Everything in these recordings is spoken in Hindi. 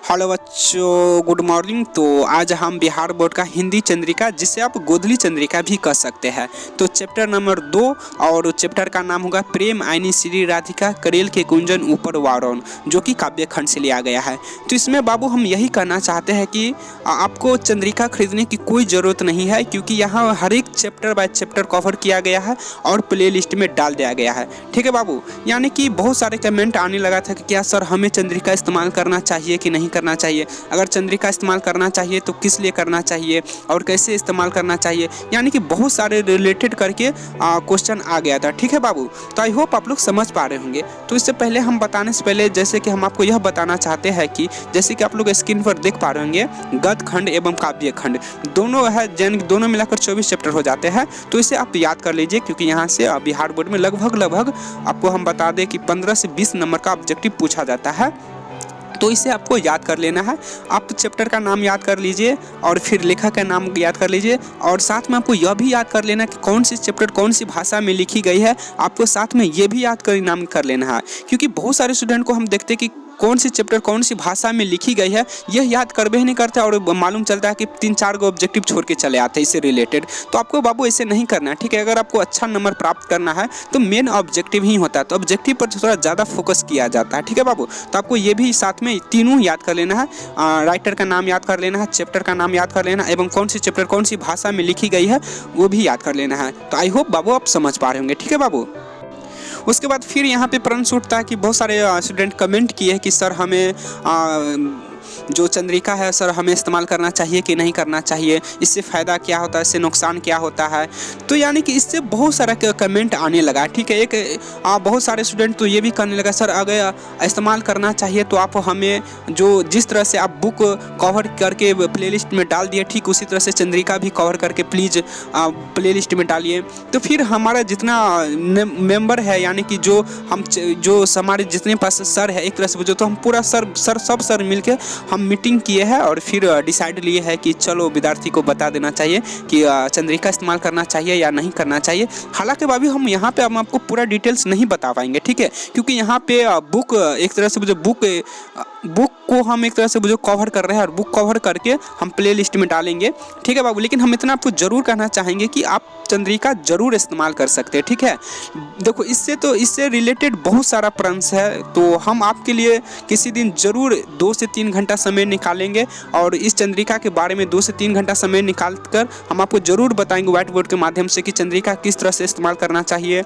हेलो बच्चों, गुड मॉर्निंग। तो आज हम बिहार बोर्ड का हिंदी चंद्रिका, जिसे आप गोधली चंद्रिका भी कह सकते हैं, तो चैप्टर नंबर 2 और चैप्टर का नाम होगा प्रेम आईनी श्री राधिका करेल के कुंजन ऊपर वारण, जो कि काव्य खंड से लिया गया है। तो इसमें बाबू हम यही कहना चाहते हैं कि आपको चंद्रिका खरीदने की कोई ज़रूरत नहीं है, क्योंकि यहाँ हर एक चैप्टर बाय चैप्टर कवर किया गया है और प्ले लिस्ट में डाल दिया गया है। ठीक है बाबू, यानी कि बहुत सारे कमेंट आने लगा था कि क्या सर हमें चंद्रिका इस्तेमाल करना चाहिए कि नहीं करना चाहिए, अगर चंद्रिका इस्तेमाल करना चाहिए तो किस लिए करना चाहिए और कैसे इस्तेमाल करना चाहिए, यानी कि बहुत सारे रिलेटेड करके क्वेश्चन आ गया था। ठीक है बाबू, तो आई होप आप लोग समझ पा रहे होंगे। तो इससे पहले हम बताने से पहले जैसे कि हम आपको यह बताना चाहते हैं कि जैसे कि आप लोग स्क्रीन पर देख पा रहे होंगे, गद्य खंड एवं काव्य खंड दोनों है, दोनों मिलाकर 24 चैप्टर हो जाते हैं। तो इसे आप याद कर लीजिए, क्योंकि यहाँ से बिहार बोर्ड में लगभग आपको हम बता दें कि 15 से 20 नंबर का ऑब्जेक्टिव पूछा जाता है। तो इसे आपको याद कर लेना है। आप चैप्टर का नाम याद कर लीजिए और फिर लेखक का नाम याद कर लीजिए, और साथ में आपको यह भी याद कर लेना कि कौन सी चैप्टर कौन सी भाषा में लिखी गई है, आपको साथ में ये भी याद कर नाम कर लेना है। क्योंकि बहुत सारे स्टूडेंट को हम देखते हैं कि कौन सी चैप्टर कौन सी भाषा में लिखी गई है यह याद कर भी नहीं करते, और मालूम चलता है कि 3-4 को ऑब्जेक्टिव छोड़ के चले आते हैं इससे रिलेटेड। तो आपको बाबू ऐसे नहीं करना है, ठीक है। अगर आपको अच्छा नंबर प्राप्त करना है तो मेन ऑब्जेक्टिव ही होता है, तो ऑब्जेक्टिव पर थोड़ा ज़्यादा फोकस किया जाता है। ठीक है बाबू, तो आपको ये भी साथ में तीनों याद कर लेना है, राइटर का नाम याद कर लेना है, चैप्टर का नाम याद कर लेना, एवं कौन सी चैप्टर कौन सी भाषा में लिखी गई है वो भी याद कर लेना है। तो आई होप बाबू आप समझ पा रहे होंगे। ठीक है बाबू, उसके बाद फिर यहाँ पे प्रश्न उठता है कि बहुत सारे स्टूडेंट कमेंट किए हैं कि सर हमें जो चंद्रिका है सर हमें इस्तेमाल करना चाहिए कि नहीं करना चाहिए, इससे फ़ायदा क्या होता है, इससे नुकसान क्या होता है। तो यानी कि इससे बहुत सारा कमेंट आने लगा। ठीक है, एक बहुत सारे स्टूडेंट तो ये भी कहने लगा सर अगर इस्तेमाल करना चाहिए तो आप हमें जो जिस तरह से आप बुक कवर करके प्लेलिस्ट में डाल दिए, ठीक उसी तरह से चंद्रिका भी कवर करके प्लीज़ प्लेलिस्ट में डालिए। तो फिर हमारा जितना मेंबर है, यानी कि जो हमारे जितने पास सर है, एक तरह से तो हम पूरा सब सर मिलके हम मीटिंग किए हैं और फिर डिसाइड लिए है कि चलो विद्यार्थी को बता देना चाहिए कि चंद्रिका इस्तेमाल करना चाहिए या नहीं करना चाहिए। हालांकि भाभी हम यहाँ पे हम आपको पूरा डिटेल्स नहीं बता पाएंगे, ठीक है, क्योंकि यहाँ पे बुक एक तरह से बुक को हम एक तरह से कवर कर रहे हैं और बुक कवर करके हम प्ले लिस्ट में डालेंगे। ठीक है बाबू, लेकिन हम इतना आपको ज़रूर कहना चाहेंगे कि आप चंद्रिका ज़रूर इस्तेमाल कर सकते हैं। ठीक है, देखो इससे रिलेटेड बहुत सारा प्रश्न है, तो हम आपके लिए किसी दिन ज़रूर 2 से 3 घंटा समय निकालेंगे और इस चंद्रिका के बारे में 2 से 3 घंटा समय निकाल कर हम आपको ज़रूर बताएंगे व्हाइट बोर्ड के माध्यम से कि चंद्रिका किस तरह से इस्तेमाल करना चाहिए,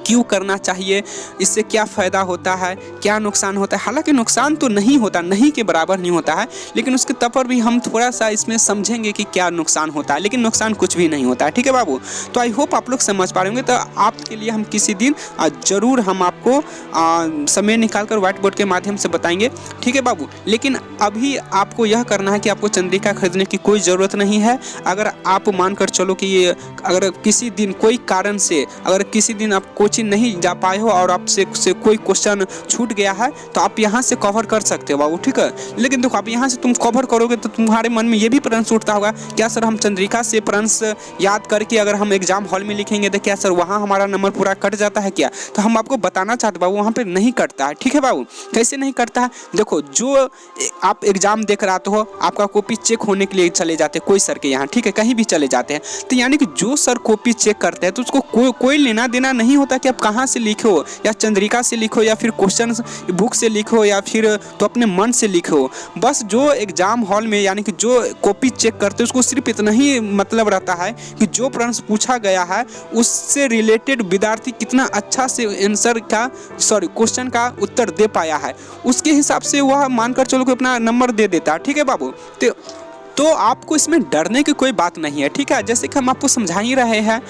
क्यों करना चाहिए, इससे क्या फ़ायदा होता है, क्या नुकसान होता है। हालांकि नुकसान तो नहीं होता, नहीं के बराबर नहीं होता है, लेकिन उसके तब पर भी हम थोड़ा सा इसमें समझेंगे कि क्या नुकसान होता है, लेकिन नुकसान कुछ भी नहीं होता है। ठीक है बाबू, तो आई होप आप लोग समझ पा रहे होंगे। तो आपके लिए हम किसी दिन ज़रूर हम आपको समय निकाल कर व्हाइट बोर्ड के माध्यम से बताएंगे। ठीक है बाबू, लेकिन अभी आपको यह करना है कि आपको चंद्रिका खरीदने की कोई ज़रूरत नहीं है। अगर आप मानकर चलो कि अगर किसी दिन कोई कारण से अगर किसी दिन आप कोचिंग नहीं जा पाए हो और आपसे कोई क्वेश्चन छूट गया है तो आप यहाँ से कवर कर सकते हो बाबू। ठीक है, लेकिन देखो आप यहाँ से तुम कवर करोगे तो तुम्हारे मन में ये भी प्रश्न उठता होगा, क्या सर हम चंद्रिका से प्रश्न याद करके अगर हम एग्जाम हॉल में लिखेंगे तो क्या सर वहाँ हमारा नंबर पूरा कट जाता है क्या? तो हम आपको बताना चाहते बाबू, वहाँ पर नहीं कटता है। ठीक है बाबू, कैसे नहीं कटता है? देखो, जो आप एग्जाम देख रहे हो, आपका कॉपी चेक होने के लिए चले जाते हैं कोई सर के यहाँ, ठीक है, कहीं भी चले जाते हैं, तो यानी कि जो सर कॉपी चेक करते हैं तो उसको कोई लेना देना नहीं होता कि आप कहाँ से लिखो, या चंद्रिका से लिखो या फिर क्वेश्चन बुक से लिखो या फिर तो अपने मन से लिखो। बस जो एग्जाम हॉल में यानी कि जो कॉपी चेक करते हैं उसको सिर्फ इतना ही मतलब रहता है कि जो प्रश्न पूछा गया है उससे रिलेटेड विद्यार्थी कितना अच्छा से क्वेश्चन का उत्तर दे पाया है, उसके हिसाब से वह मानकर चलो कि अपना नंबर दे देता है। ठीक है बाबू, तो आपको इसमें डरने की कोई बात नहीं है। ठीक है, जैसे कि हम आपको समझा ही रहे हैं,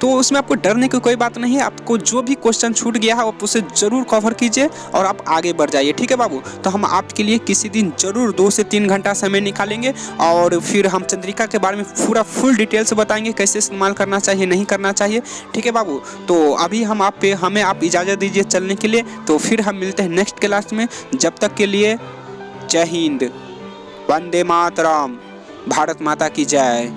तो उसमें आपको डरने की कोई बात नहीं है। आपको जो भी क्वेश्चन छूट गया है आप उसे ज़रूर कवर कीजिए और आप आगे बढ़ जाइए। ठीक है बाबू, तो हम आपके लिए किसी दिन ज़रूर 2 से 3 घंटा समय निकालेंगे और फिर हम चंद्रिका के बारे में पूरा फुल डिटेल्स बताएंगे, कैसे इस्तेमाल करना चाहिए, नहीं करना चाहिए। ठीक है बाबू, तो अभी हमें आप इजाज़त दीजिए चलने के लिए, तो फिर हम मिलते हैं नेक्स्ट क्लास में। जब तक के लिए जय हिंद, वंदे मातरम, भारत माता की जय।